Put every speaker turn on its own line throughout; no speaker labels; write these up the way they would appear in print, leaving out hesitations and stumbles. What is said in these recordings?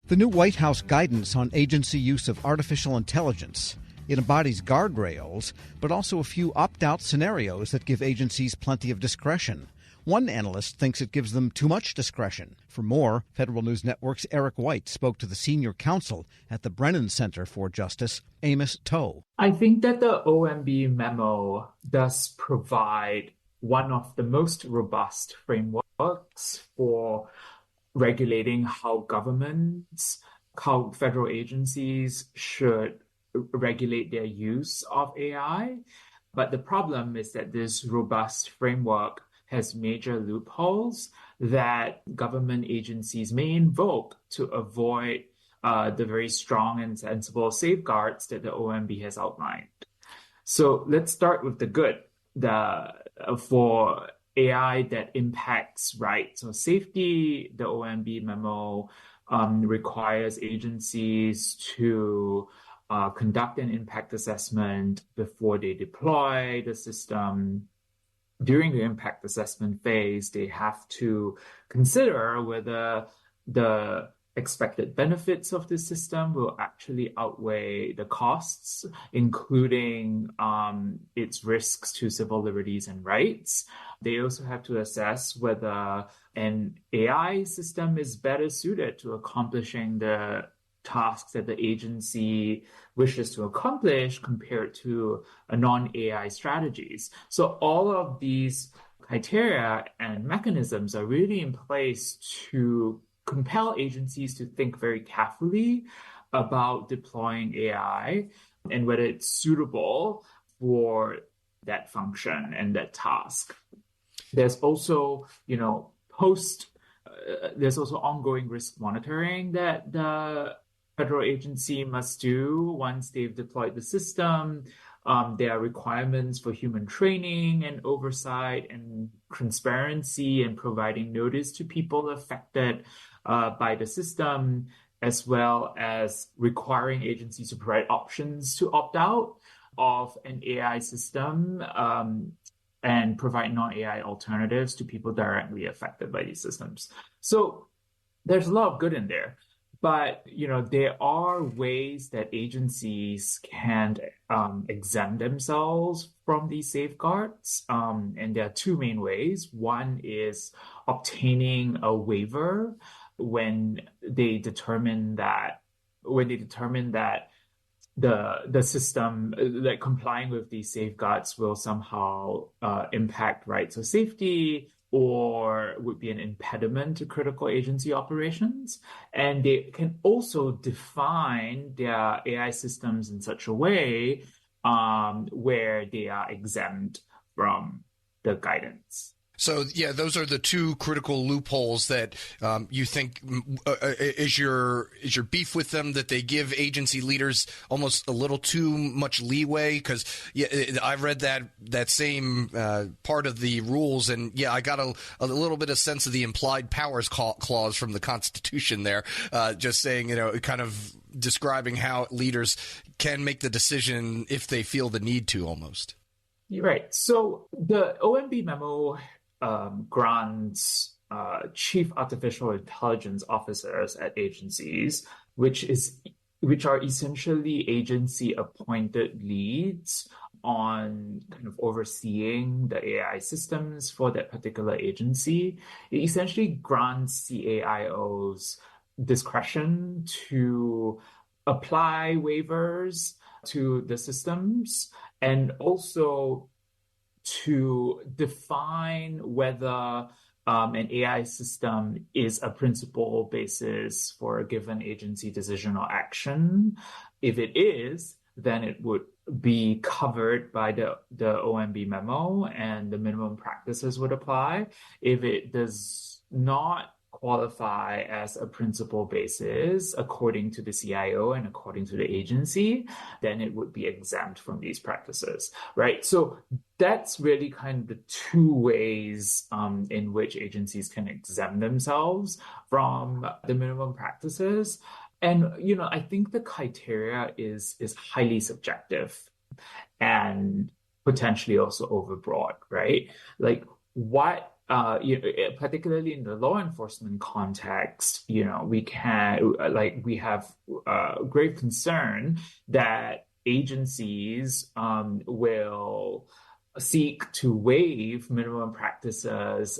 The new White House guidance on agency use of artificial intelligence. It embodies guardrails, but also a few opt-out scenarios that give agencies plenty of discretion. One analyst thinks it gives them too much discretion. For more, Federal News Network's Eric White spoke to the senior counsel at the Brennan Center for Justice, Amos Toh.
I think that the OMB memo does provide one of the most robust frameworks for regulating how governments, how federal agencies should regulate their use of AI. But the problem is that this robust framework has major loopholes that government agencies may invoke to avoid the very strong and sensible safeguards that the OMB has outlined. So let's start with the good. For AI that impacts rights or safety, the OMB memo requires agencies to conduct an impact assessment before they deploy the system. During the impact assessment phase, they have to consider whether the expected benefits of the system will actually outweigh the costs, including its risks to civil liberties and rights. They also have to assess whether an AI system is better suited to accomplishing the tasks that the agency wishes to accomplish compared to a non-AI strategies. So all of these criteria and mechanisms are really in place to compel agencies to think very carefully about deploying AI and whether it's suitable for that function and that task. There's also, there's also ongoing risk monitoring that the federal agency must do once they've deployed the system. There are requirements for human training and oversight and transparency and providing notice to people affected by the system, as well as requiring agencies to provide options to opt out of an AI system and provide non-AI alternatives to people directly affected by these systems. So there's a lot of good in there. But, there are ways that agencies can exempt themselves from these safeguards. And there are two main ways. One is obtaining a waiver when they determine that the system, like complying with these safeguards, will somehow impact rights or safety, or would be an impediment to critical agency operations. And they can also define their AI systems in such a way where they are exempt from the guidance.
So, yeah, those are the two critical loopholes that you think is your beef with them, that they give agency leaders almost a little too much leeway? Because I read that same part of the rules, and I got a little bit of sense of the implied powers clause from the Constitution there, just saying, kind of describing how leaders can make the decision if they feel the need to, almost.
Right. So the OMB memo grants chief artificial intelligence officers at agencies, which are essentially agency appointed leads on kind of overseeing the AI systems for that particular agency. It essentially grants CAIOs discretion to apply waivers to the systems and also to define whether an AI system is a principal basis for a given agency decision or action. If it is, then it would be covered by the OMB memo and the minimum practices would apply. If it does not qualify as a principal basis according to the CIO and according to the agency, then it would be exempt from these practices, right? So that's really kind of the two ways in which agencies can exempt themselves from the minimum practices. And, I think the criteria is highly subjective and potentially also overbroad, right? Like, what particularly in the law enforcement context, we have grave concern that agencies will seek to waive minimum practices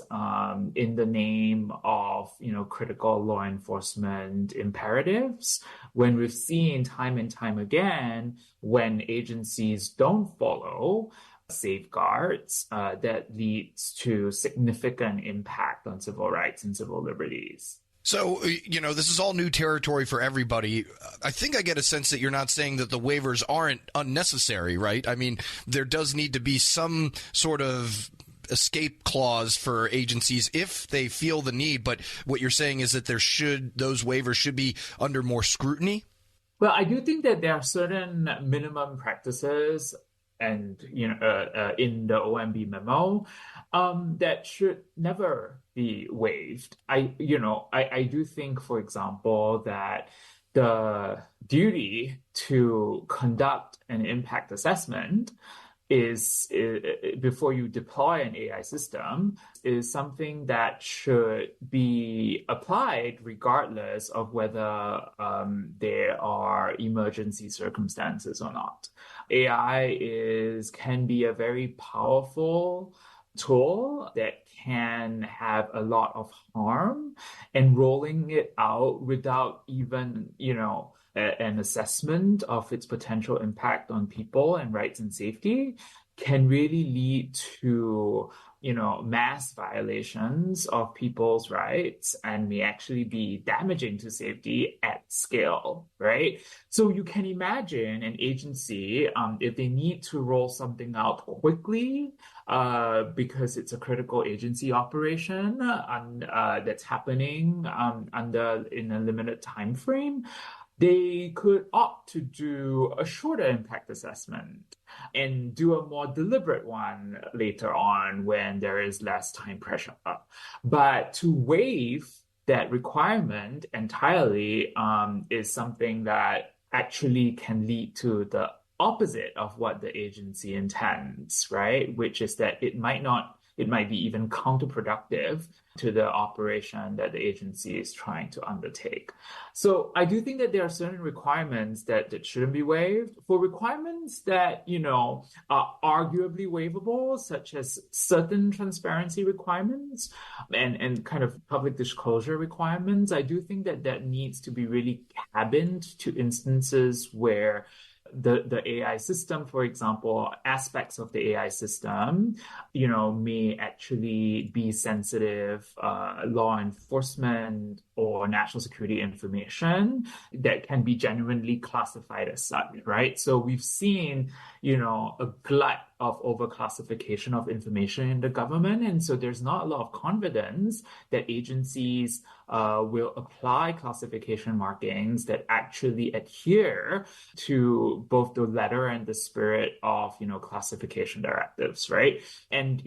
in the name of, critical law enforcement imperatives, when we've seen time and time again when agencies don't follow safeguards, that leads to significant impact on civil rights and civil liberties.
So, this is all new territory for everybody. I think I get a sense that you're not saying that the waivers aren't unnecessary, right? I mean, there does need to be some sort of escape clause for agencies if they feel the need. But what you're saying is that those waivers should be under more scrutiny?
Well, I do think that there are certain minimum practices and in the OMB memo that should never be waived. I do think, for example, that the duty to conduct an impact assessment is before you deploy an AI system is something that should be applied regardless of whether there are emergency circumstances or not. AI can be a very powerful tool that can have a lot of harm, and rolling it out without even, an assessment of its potential impact on people and rights and safety can really lead to, mass violations of people's rights and may actually be damaging to safety at scale, right? So you can imagine an agency, if they need to roll something out quickly, because it's a critical agency operation that's happening in a limited time frame, they could opt to do a shorter impact assessment and do a more deliberate one later on when there is less time pressure. But to waive that requirement entirely is something that actually can lead to the opposite of what the agency intends, right? Which is that it might be even counterproductive to the operation that the agency is trying to undertake. So I do think that there are certain requirements that shouldn't be waived. For requirements that, are arguably waivable, such as certain transparency requirements and kind of public disclosure requirements, I do think that needs to be really cabined to instances where the AI system, for example, aspects of the AI system, may actually be sensitive law enforcement or national security information that can be genuinely classified as such, right? So we've seen, a glut of overclassification of information in the government. And so there's not a lot of confidence that agencies will apply classification markings that actually adhere to both the letter and the spirit of, classification directives, right? And,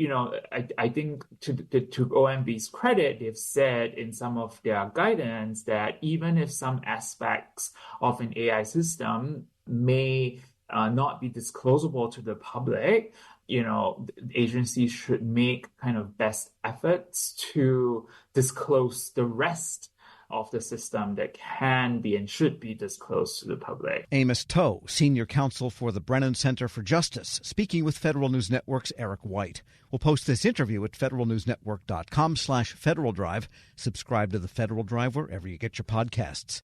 I think to OMB's credit, they've said in some of their guidance that even if some aspects of an AI system may not be disclosable to the public, agencies should make kind of best efforts to disclose the rest of the system that can be and should be disclosed to the public.
Amos Toh, senior counsel for the Brennan Center for Justice, speaking with Federal News Network's Eric White. We'll post this interview at federalnewsnetwork.com/Federal Drive. Subscribe to the Federal Drive wherever you get your podcasts.